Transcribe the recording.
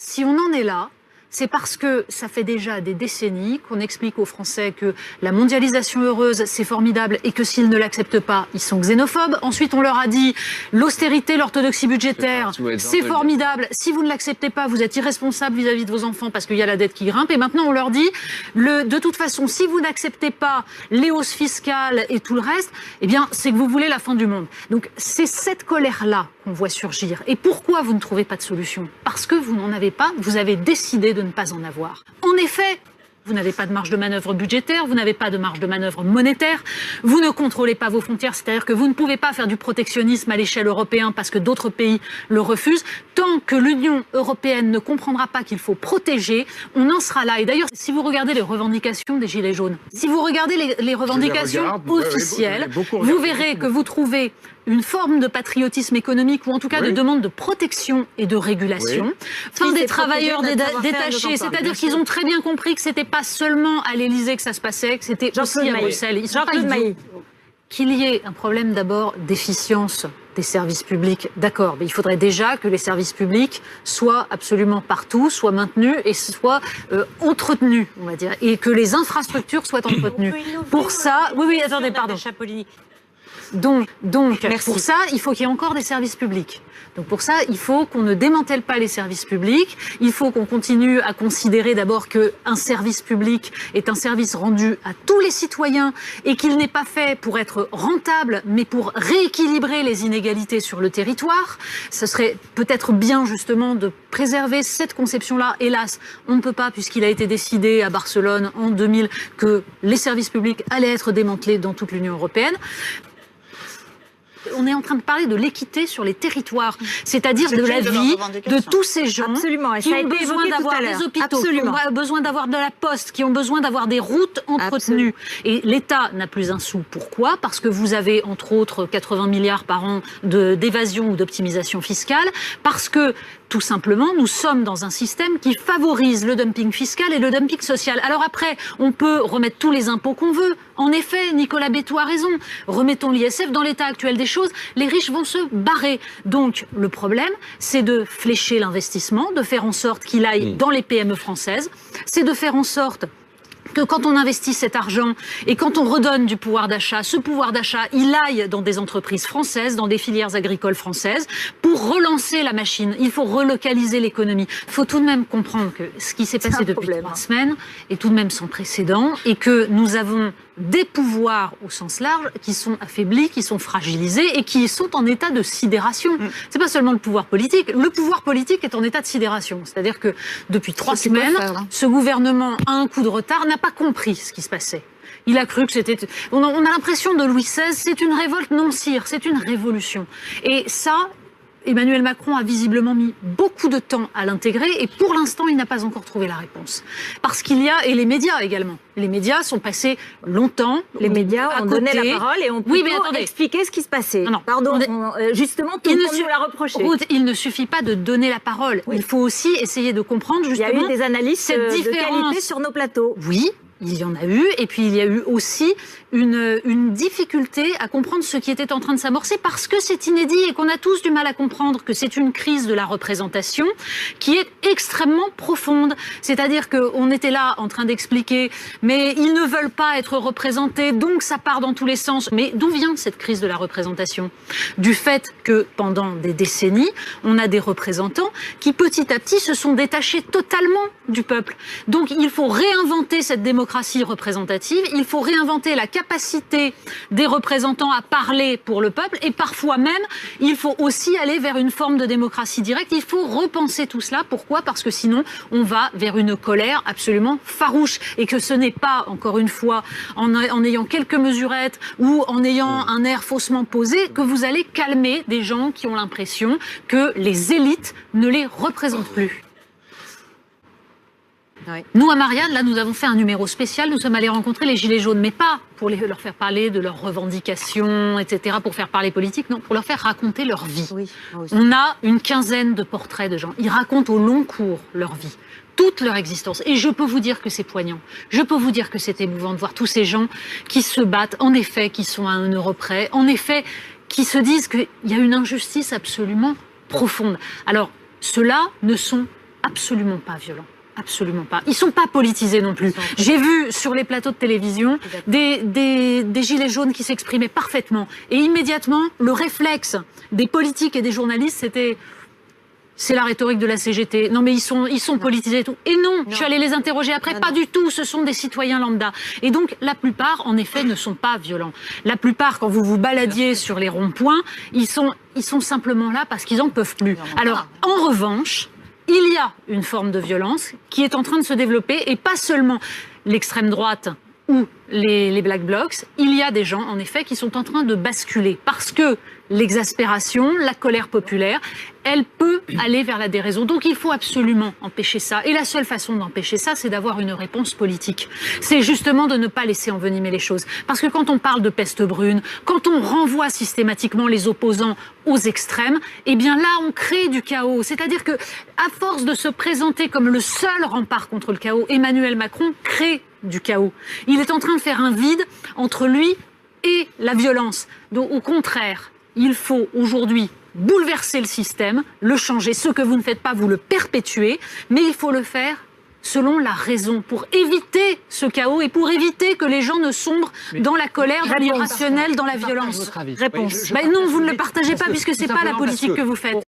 Si on en est là, c'est parce que ça fait déjà des décennies qu'on explique aux Français que la mondialisation heureuse, c'est formidable et que s'ils ne l'acceptent pas, ils sont xénophobes. Ensuite, on leur a dit l'austérité, l'orthodoxie budgétaire, c'est formidable. Si vous ne l'acceptez pas, vous êtes irresponsable vis-à-vis de vos enfants parce qu'il y a la dette qui grimpe. Et maintenant, on leur dit, de toute façon, si vous n'acceptez pas les hausses fiscales et tout le reste, eh bien, c'est que vous voulez la fin du monde. Donc, c'est cette colère-là qu'on voit surgir. Et pourquoi vous ne trouvez pas de solution? Parce que vous n'en avez pas, vous avez décidé de ne pas en avoir. En effet, vous n'avez pas de marge de manœuvre budgétaire, vous n'avez pas de marge de manœuvre monétaire, vous ne contrôlez pas vos frontières, c'est-à-dire que vous ne pouvez pas faire du protectionnisme à l'échelle européenne parce que d'autres pays le refusent. Tant que l'Union européenne ne comprendra pas qu'il faut protéger, on en sera là. Et d'ailleurs, si vous regardez les revendications des Gilets jaunes, si vous regardez les revendications officielles, vous verrez que vous trouvez une forme de patriotisme économique ou en tout cas de demande de protection et de régulation. Fin des travailleurs détachés, c'est-à-dire qu'ils ont très bien compris que c'était pas seulement à l'Élysée que ça se passait, que c'était aussi à Bruxelles. Ils sont pas idiots. Qu'il y ait un problème d'abord d'efficience des services publics, d'accord, mais il faudrait déjà que les services publics soient absolument partout, soient maintenus et soient entretenus, on va dire, et que les infrastructures soient entretenues. Pour ça, oui, attendez, pardon. Donc pour ça, il faut qu'il y ait encore des services publics. Donc pour ça, il faut qu'on ne démantèle pas les services publics. Il faut qu'on continue à considérer d'abord qu'un service public est un service rendu à tous les citoyens et qu'il n'est pas fait pour être rentable, mais pour rééquilibrer les inégalités sur le territoire. Ce serait peut-être bien justement de préserver cette conception-là. Hélas, on ne peut pas puisqu'il a été décidé à Barcelone en 2000 que les services publics allaient être démantelés dans toute l'Union européenne. On est en train de parler de l'équité sur les territoires, c'est-à-dire de la vie de tous ces gens qui ont besoin d'avoir des hôpitaux, qui ont besoin d'avoir de la poste, qui ont besoin d'avoir des routes entretenues. Et l'État n'a plus un sou. Pourquoi? Parce que vous avez, entre autres, 80 milliards par an d'évasion ou d'optimisation fiscale, parce que tout simplement, nous sommes dans un système qui favorise le dumping fiscal et le dumping social. Alors après, on peut remettre tous les impôts qu'on veut. En effet, Nicolas Bétaux a raison. Remettons l'ISF dans l'état actuel des choses. Les riches vont se barrer. Donc, le problème, c'est de flécher l'investissement, de faire en sorte qu'il aille dans les PME françaises. C'est de faire en sorte que quand on investit cet argent et quand on redonne du pouvoir d'achat, ce pouvoir d'achat, il aille dans des entreprises françaises, dans des filières agricoles françaises, pour relancer la machine. Il faut relocaliser l'économie. Il faut tout de même comprendre que ce qui s'est passé depuis 3 semaines est tout de même sans précédent et que nous avons des pouvoirs au sens large qui sont affaiblis, qui sont fragilisés et qui sont en état de sidération. C'est pas seulement le pouvoir politique est en état de sidération. C'est-à-dire que depuis 3 semaines, ce gouvernement a un coup de retard, n'a pas compris ce qui se passait. Il a cru que c'était... On a l'impression de Louis XVI, c'est une révolte, non sire, c'est une révolution. Et ça, Emmanuel Macron a visiblement mis beaucoup de temps à l'intégrer et pour l'instant, il n'a pas encore trouvé la réponse. Parce qu'il y a, et les médias également, les médias sont passés longtemps. Les médias ont donné la parole et ont plutôt expliqué ce qui se passait. Non, pardon, justement, tout le monde nous l'a reproché. Ruth, il ne suffit pas de donner la parole. Il faut aussi essayer de comprendre justement... Il y a eu des analyses de qualité sur nos plateaux. Oui. Il y en a eu, et puis il y a eu aussi une difficulté à comprendre ce qui était en train de s'amorcer parce que c'est inédit et qu'on a tous du mal à comprendre que c'est une crise de la représentation qui est extrêmement profonde. C'est-à-dire qu'on était là en train d'expliquer, mais ils ne veulent pas être représentés, donc ça part dans tous les sens. Mais d'où vient cette crise de la représentation? Du fait que pendant des décennies, on a des représentants qui petit à petit se sont détachés totalement du peuple. Donc il faut réinventer cette démocratie représentative, il faut réinventer la capacité des représentants à parler pour le peuple et parfois même, il faut aussi aller vers une forme de démocratie directe. Il faut repenser tout cela. Pourquoi? Parce que sinon, on va vers une colère absolument farouche et que ce n'est pas, encore une fois, en ayant quelques mesurettes ou en ayant un air faussement posé que vous allez calmer des gens qui ont l'impression que les élites ne les représentent plus. Oui. Nous, à Marianne, là, nous avons fait un numéro spécial. Nous sommes allés rencontrer les Gilets jaunes, mais pas pour leur faire parler de leurs revendications, etc., pour faire parler politique, non, pour leur faire raconter leur vie. Oui, on a une quinzaine de portraits de gens. Ils racontent au long cours leur vie, toute leur existence. Et je peux vous dire que c'est poignant. Je peux vous dire que c'est émouvant de voir tous ces gens qui se battent, en effet, qui sont à 1 euro près, en effet, qui se disent qu'il y a une injustice absolument profonde. Alors, ceux-là ne sont absolument pas violents. Absolument pas. Ils sont pas politisés non plus. J'ai vu sur les plateaux de télévision des gilets jaunes qui s'exprimaient parfaitement. Et immédiatement, le réflexe des politiques et des journalistes, c'était... C'est la rhétorique de la CGT. Non, mais ils sont politisés et tout. Et non, je suis allée les interroger après. Pas du tout. Ce sont des citoyens lambda. Et donc, la plupart, en effet, ne sont pas violents. La plupart, quand vous vous baladiez sur les ronds-points, ils sont simplement là parce qu'ils en peuvent plus. Alors, en revanche, il y a une forme de violence qui est en train de se développer, et pas seulement l'extrême droite ou les Black Blocs. Il y a des gens, en effet, qui sont en train de basculer parce que l'exaspération, la colère populaire, elle peut aller vers la déraison. Donc il faut absolument empêcher ça. Et la seule façon d'empêcher ça, c'est d'avoir une réponse politique. C'est justement de ne pas laisser envenimer les choses. Parce que quand on parle de peste brune, quand on renvoie systématiquement les opposants aux extrêmes, eh bien là, on crée du chaos. C'est-à-dire que, à force de se présenter comme le seul rempart contre le chaos, Emmanuel Macron crée du chaos. Il est en train de faire un vide entre lui et la violence. Donc au contraire, il faut aujourd'hui bouleverser le système, le changer. Ce que vous ne faites pas, vous le perpétuez, mais il faut le faire selon la raison, pour éviter ce chaos et pour éviter que les gens ne sombrent dans la colère, dans l'irrationnel, dans la violence. Réponse. Ben non, vous ne le partagez pas puisque c'est pas la politique que vous faites.